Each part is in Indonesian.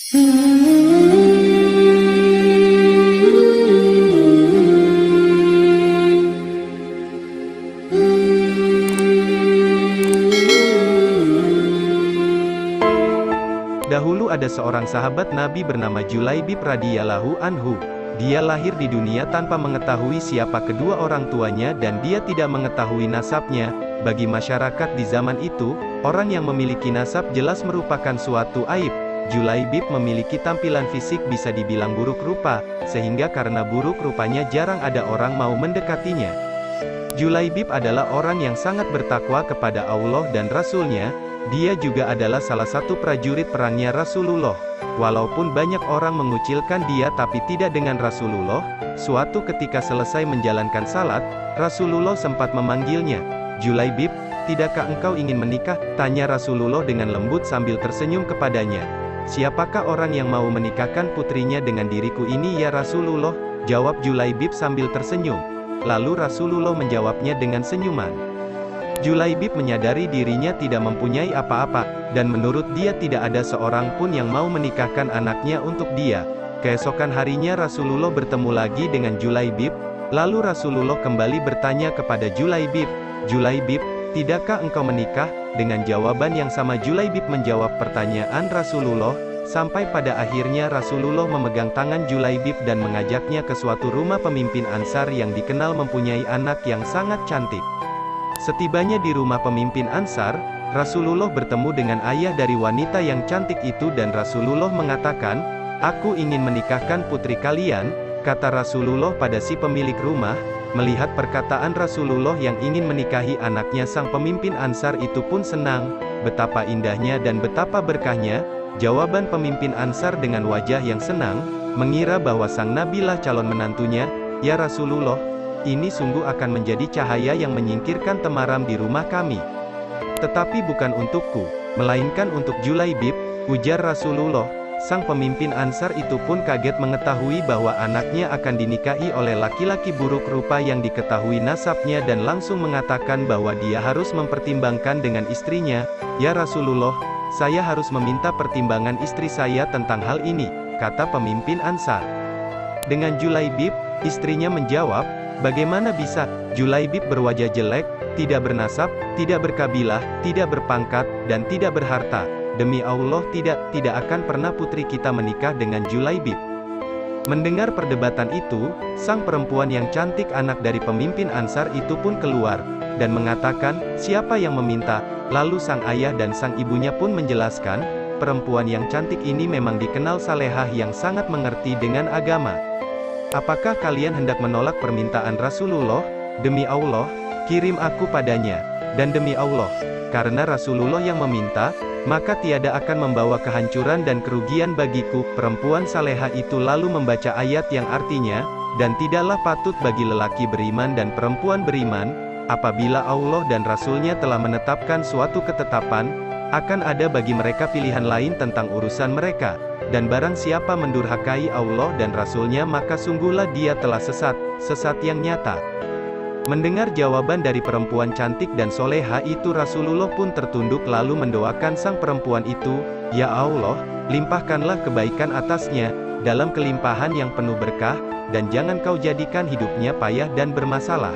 Dahulu ada seorang sahabat Nabi bernama Julaibib radhiyallahu anhu. Dia lahir di dunia tanpa mengetahui siapa kedua orang tuanya dan dia tidak mengetahui nasabnya. Bagi masyarakat di zaman itu, orang yang memiliki nasab jelas merupakan suatu aib. Julaibib memiliki tampilan fisik bisa dibilang buruk rupa, sehingga karena buruk rupanya jarang ada orang mau mendekatinya. Julaibib adalah orang yang sangat bertakwa kepada Allah dan Rasul-Nya. Dia juga adalah salah satu prajurit perangnya Rasulullah. Walaupun banyak orang mengucilkan dia tapi tidak dengan Rasulullah. Suatu ketika selesai menjalankan salat, Rasulullah sempat memanggilnya. "Julaibib, tidakkah engkau ingin menikah?" tanya Rasulullah dengan lembut sambil tersenyum kepadanya. "Siapakah orang yang mau menikahkan putrinya dengan diriku ini ya Rasulullah?" jawab Julaibib sambil tersenyum. Lalu Rasulullah menjawabnya dengan senyuman. Julaibib menyadari dirinya tidak mempunyai apa-apa, dan menurut dia tidak ada seorang pun yang mau menikahkan anaknya untuk dia. Keesokan harinya Rasulullah bertemu lagi dengan Julaibib, lalu Rasulullah kembali bertanya kepada Julaibib, "Julaibib, tidakkah engkau menikah?" Dengan jawaban yang sama Julaibib menjawab pertanyaan Rasulullah, sampai pada akhirnya Rasulullah memegang tangan Julaibib dan mengajaknya ke suatu rumah pemimpin Ansar yang dikenal mempunyai anak yang sangat cantik. Setibanya di rumah pemimpin Ansar, Rasulullah bertemu dengan ayah dari wanita yang cantik itu dan Rasulullah mengatakan, "Aku ingin menikahkan putri kalian," kata Rasulullah pada si pemilik rumah. Melihat perkataan Rasulullah yang ingin menikahi anaknya, sang pemimpin Ansar itu pun senang. Betapa indahnya dan betapa berkahnya jawaban pemimpin Ansar dengan wajah yang senang, mengira bahwa sang nabilah calon menantunya. "Ya Rasulullah, ini sungguh akan menjadi cahaya yang menyingkirkan temaram di rumah kami. Tetapi bukan untukku, melainkan untuk Julaibib," ujar Rasulullah. Sang pemimpin Ansar itu pun kaget mengetahui bahwa anaknya akan dinikahi oleh laki-laki buruk rupa yang diketahui nasabnya dan langsung mengatakan bahwa dia harus mempertimbangkan dengan istrinya. "Ya Rasulullah, saya harus meminta pertimbangan istri saya tentang hal ini," kata pemimpin Ansar. Dengan Julaibib, istrinya menjawab, "Bagaimana bisa? Julaibib berwajah jelek, tidak bernasab, tidak berkabilah, tidak berpangkat, dan tidak berharta. Demi Allah tidak akan pernah putri kita menikah dengan Julaibib." Mendengar perdebatan itu, sang perempuan yang cantik anak dari pemimpin Ansar itu pun keluar, dan mengatakan, "Siapa yang meminta?" Lalu sang ayah dan sang ibunya pun menjelaskan, perempuan yang cantik ini memang dikenal salehah yang sangat mengerti dengan agama. "Apakah kalian hendak menolak permintaan Rasulullah? Demi Allah, kirim aku padanya. Dan demi Allah, karena Rasulullah yang meminta, maka tiada akan membawa kehancuran dan kerugian bagiku." Perempuan salehah itu lalu membaca ayat yang artinya, "Dan tidaklah patut bagi lelaki beriman dan perempuan beriman, apabila Allah dan Rasul-Nya telah menetapkan suatu ketetapan, akan ada bagi mereka pilihan lain tentang urusan mereka. Dan barang siapa mendurhakai Allah dan Rasul-Nya maka sungguhlah dia telah sesat, sesat yang nyata." Mendengar jawaban dari perempuan cantik dan soleha itu, Rasulullah pun tertunduk lalu mendoakan sang perempuan itu, "Ya Allah, limpahkanlah kebaikan atasnya, dalam kelimpahan yang penuh berkah, dan jangan kau jadikan hidupnya payah dan bermasalah."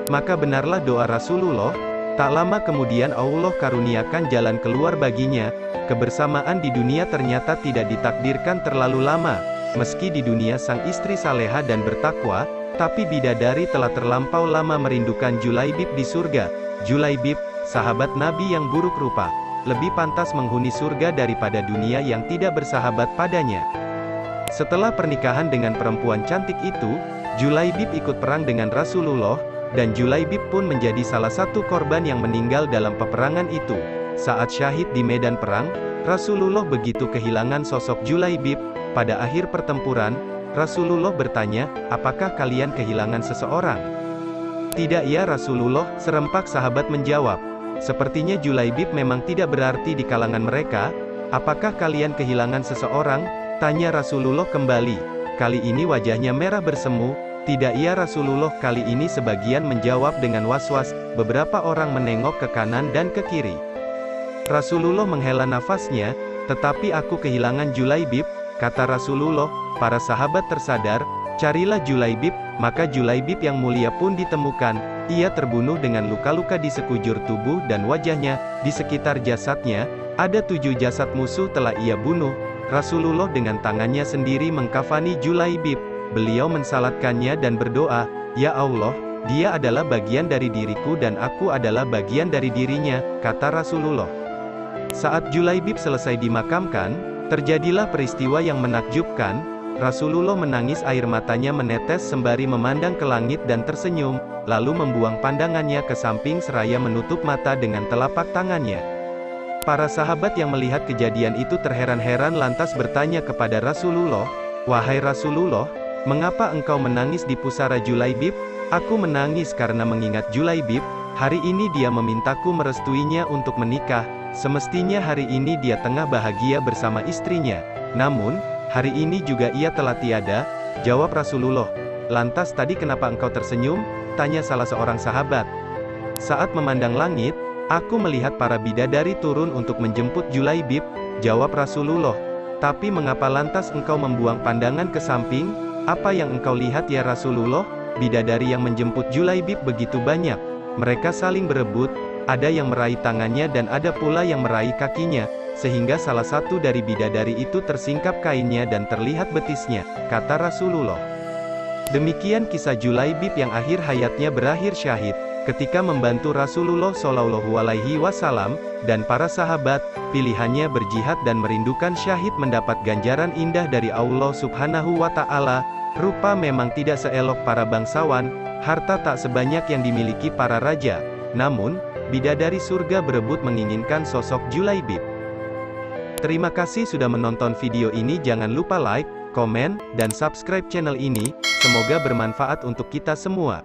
Maka benarlah doa Rasulullah. Tak lama kemudian Allah karuniakan jalan keluar baginya. Kebersamaan di dunia ternyata tidak ditakdirkan terlalu lama. Meski di dunia sang istri saleha dan bertakwa, tapi bidadari telah terlampau lama merindukan Julaibib di surga. Julaibib, sahabat Nabi yang buruk rupa, lebih pantas menghuni surga daripada dunia yang tidak bersahabat padanya. Setelah pernikahan dengan perempuan cantik itu, Julaibib ikut perang dengan Rasulullah, dan Julaibib pun menjadi salah satu korban yang meninggal dalam peperangan itu. Saat syahid di medan perang, Rasulullah begitu kehilangan sosok Julaibib. Pada akhir pertempuran, Rasulullah bertanya, "Apakah kalian kehilangan seseorang?" "Tidak ya Rasulullah," serempak sahabat menjawab. "Sepertinya Julaibib memang tidak berarti di kalangan mereka." "Apakah kalian kehilangan seseorang?" tanya Rasulullah kembali. Kali ini wajahnya merah bersemu. "Tidak ya Rasulullah." Kali ini sebagian menjawab dengan was-was, beberapa orang menengok ke kanan dan ke kiri. Rasulullah menghela nafasnya, Tetapi aku kehilangan Julaibib, kata Rasulullah. Para sahabat tersadar, carilah Julaibib, maka Julaibib yang mulia pun ditemukan. Ia terbunuh dengan luka-luka di sekujur tubuh dan wajahnya. Di sekitar jasadnya, ada 7 jasad musuh telah ia bunuh. Rasulullah dengan tangannya sendiri mengkafani Julaibib. Beliau mensalatkannya dan berdoa, "Ya Allah, dia adalah bagian dari diriku dan aku adalah bagian dari dirinya," kata Rasulullah. Saat Julaibib selesai dimakamkan, terjadilah peristiwa yang menakjubkan. Rasulullah menangis, air matanya menetes sembari memandang ke langit dan tersenyum, lalu membuang pandangannya ke samping seraya menutup mata dengan telapak tangannya. Para sahabat yang melihat kejadian itu terheran-heran lantas bertanya kepada Rasulullah, "Wahai Rasulullah, mengapa engkau menangis di pusara Julaibib?" "Aku menangis karena mengingat Julaibib. Hari ini dia memintaku merestuinya untuk menikah. Semestinya hari ini dia tengah bahagia bersama istrinya. Namun, hari ini juga ia telah tiada," jawab Rasulullah. "Lantas tadi kenapa engkau tersenyum?" tanya salah seorang sahabat. "Saat memandang langit, aku melihat para bidadari turun untuk menjemput Julaibib," jawab Rasulullah. "Tapi mengapa lantas engkau membuang pandangan ke samping? Apa yang engkau lihat ya Rasulullah?" "Bidadari yang menjemput Julaibib begitu banyak. Mereka saling berebut, ada yang meraih tangannya dan ada pula yang meraih kakinya, sehingga salah satu dari bidadari itu tersingkap kainnya dan terlihat betisnya," kata Rasulullah. Demikian kisah Julaibib yang akhir hayatnya berakhir syahid, ketika membantu Rasulullah Shallallahu Alaihi Wasallam, dan para sahabat. Pilihannya berjihad dan merindukan syahid mendapat ganjaran indah dari Allah Subhanahu wa Ta'ala. Rupa memang tidak seelok para bangsawan, harta tak sebanyak yang dimiliki para raja. Namun, bidadari surga berebut menginginkan sosok Julaibib. Terima kasih sudah menonton video ini. Jangan lupa like, komen, dan subscribe channel ini. Semoga bermanfaat untuk kita semua.